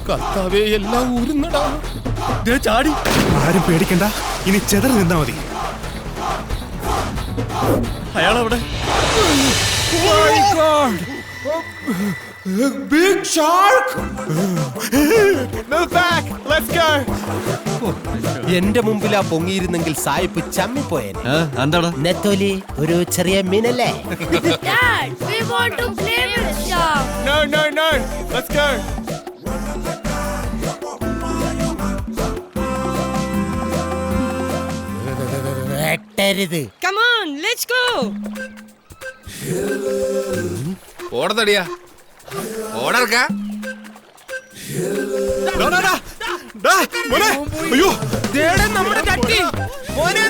കർത്താവേ, എല്ലാം ഊരുന്നടാ. ചാടി. ആരും പേടിക്കണ്ട, ഇനി ചെതറി നിന്നാ മതി. അയാളവിടെ. Big shark! Move back. Let's go. എന്റെ മുമ്പിലാ പൊങ്ങിയിരുന്നെങ്കിൽ സായിപ്പ് ചമ്മിപ്പോയേ. എന്താണ്? നെത്തോലി, ഒരു ചെറിയ മീനല്ലേ? Dad, we want to play with shark. No. Let's go. വെട്ടരുത്. Come on, let's go. ഓടത്തടിയാ. ഓടർക്ക. അയ്യോ, നമ്മുടെ ചട്ടി മോനെ